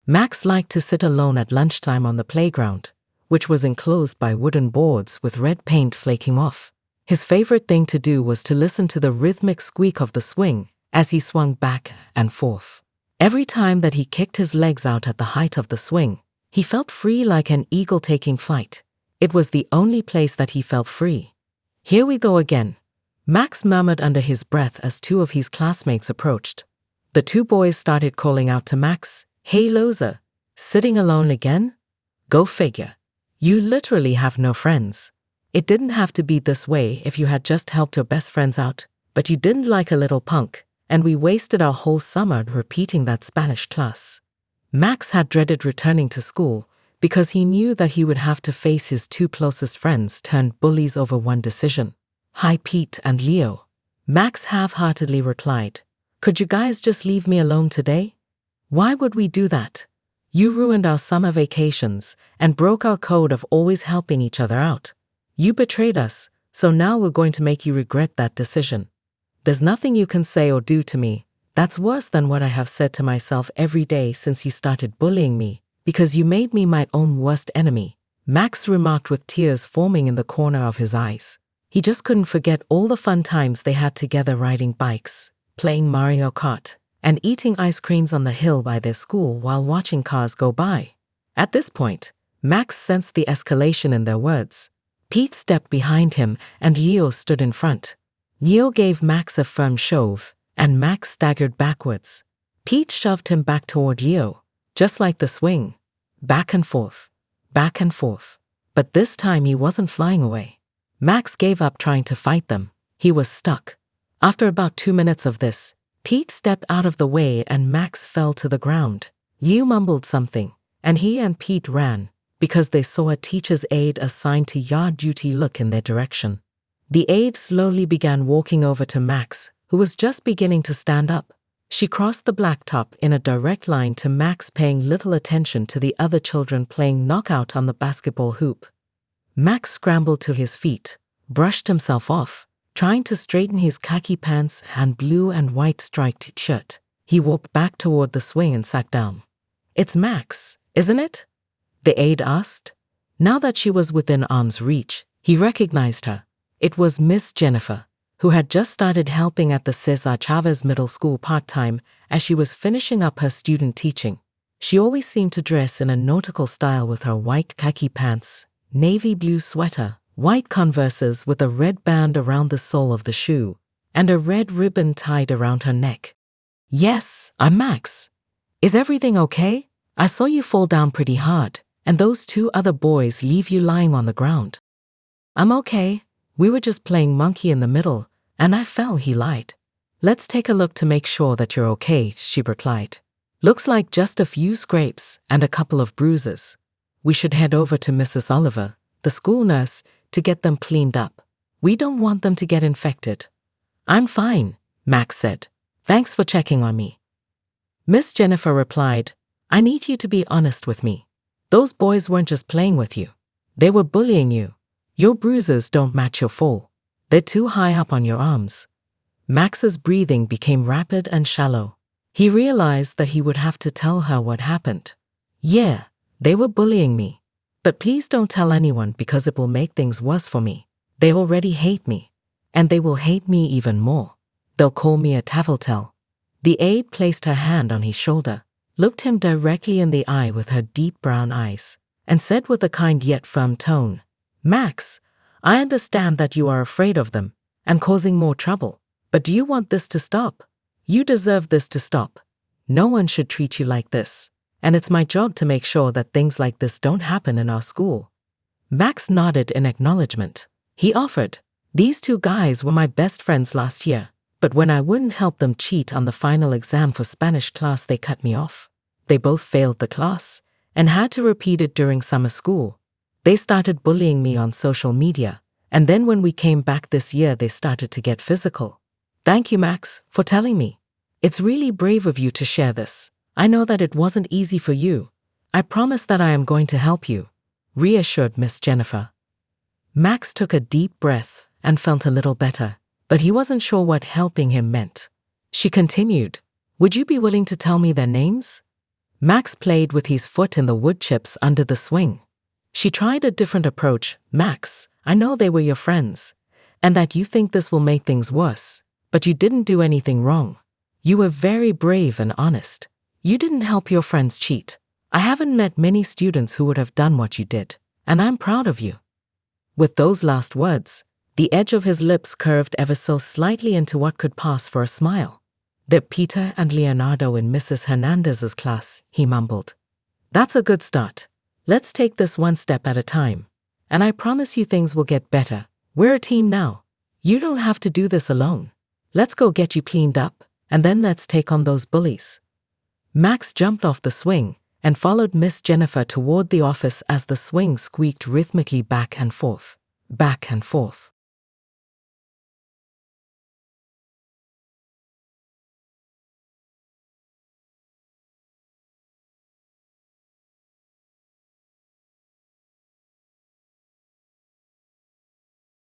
Max liked to sit alone at lunchtime on the playground, which was enclosed by wooden boards with red paint flaking off. His favorite thing to do was to listen to the rhythmic squeak of the swing as he swung back and forth. Every time that he kicked his legs out at the height of the swing, he felt free like an eagle taking flight. It was the only place that he felt free. "Here we go again," Max murmured under his breath as two of his classmates approached. The two boys started calling out to Max, "Hey loser, sitting alone again? Go figure. You literally have no friends. It didn't have to be this way if you had just helped your best friends out, but you didn't like a little punk, and we wasted our whole summer repeating that Spanish class." Max had dreaded returning to school because he knew that he would have to face his two closest friends turned bullies over one decision. "Hi Pete and Leo," Max half-heartedly replied. "Could you guys just leave me alone today? Why would we do that? You ruined our summer vacations and broke our code of always helping each other out. You betrayed us, so now we're going to make you regret that decision. There's nothing you can say or do to me that's worse than what I have said to myself every day since you started bullying me, because you made me my own worst enemy," Max remarked with tears forming in the corner of his eyes. He just couldn't forget all the fun times they had together riding bikes, playing Mario Kart, and eating ice creams on the hill by their school while watching cars go by. At this point, Max sensed the escalation in their words. Pete stepped behind him and Leo stood in front. Leo gave Max a firm shove, and Max staggered backwards. Pete shoved him back toward Leo, just like the swing. Back and forth, back and forth. But this time he wasn't flying away. Max gave up trying to fight them. He was stuck. After about 2 minutes of this, Pete stepped out of the way and Max fell to the ground. Leo mumbled something, and he and Pete ran, because they saw a teacher's aide assigned to yard duty look in their direction. The aide slowly began walking over to Max, who was just beginning to stand up. She crossed the blacktop in a direct line to Max, paying little attention to the other children playing knockout on the basketball hoop. Max scrambled to his feet, brushed himself off, trying to straighten his khaki pants and blue and white striped shirt. He walked back toward the swing and sat down. "It's Max, isn't it?" the aide asked. Now that she was within arm's reach, he recognized her. It was Miss Jennifer, who had just started helping at the Cesar Chavez Middle School part-time as she was finishing up her student teaching. She always seemed to dress in a nautical style with her white khaki pants, navy blue sweater, white Converses with a red band around the sole of the shoe, and a red ribbon tied around her neck. "Yes, I'm Max. Is everything okay? I saw you fall down pretty hard, and those 2 other boys leave you lying on the ground." "I'm okay. We were just playing monkey in the middle, and I fell," he lied. "Let's take a look to make sure that you're okay," she replied. "Looks like just a few scrapes and a couple of bruises. We should head over to Mrs. Oliver, the school nurse, to get them cleaned up. We don't want them to get infected." "I'm fine," Max said. "Thanks for checking on me." Miss Jennifer replied, "I need you to be honest with me. Those boys weren't just playing with you. They were bullying you. Your bruises don't match your fall. They're too high up on your arms." Max's breathing became rapid and shallow. He realized that he would have to tell her what happened. "Yeah, they were bullying me. But please don't tell anyone because it will make things worse for me. They already hate me, and they will hate me even more. They'll call me a tattletale." The aide placed her hand on his shoulder, looked him directly in the eye with her deep brown eyes, and said with a kind yet firm tone, "Max, I understand that you are afraid of them and causing more trouble, but do you want this to stop? You deserve this to stop. No one should treat you like this, and it's my job to make sure that things like this don't happen in our school." Max nodded in acknowledgement. He offered, "These 2 guys were my best friends last year, but when I wouldn't help them cheat on the final exam for Spanish class, they cut me off. They both failed the class and had to repeat it during summer school. They started bullying me on social media, and then when we came back this year, they started to get physical. Thank you, Max, for telling me. It's really brave of you to share this. I know that it wasn't easy for you. I promise that I am going to help you," reassured Miss Jennifer. Max took a deep breath and felt a little better, but he wasn't sure what helping him meant. She continued, "Would you be willing to tell me their names?" Max played with his foot in the wood chips under the swing. She tried a different approach. Max, I know they were your friends, and that you think this will make things worse, but you didn't do anything wrong. You were very brave and honest. You didn't help your friends cheat. I haven't met many students who would have done what you did, and I'm proud of you. With those last words, the edge of his lips curved ever so slightly into what could pass for a smile. "They're Peter and Leonardo in Mrs. Hernandez's class," he mumbled. "That's a good start. Let's take this one step at a time. And I promise you things will get better. We're a team now. You don't have to do this alone. Let's go get you cleaned up, and then let's take on those bullies." Max jumped off the swing and followed Miss Jennifer toward the office as the swing squeaked rhythmically back and forth, back and forth.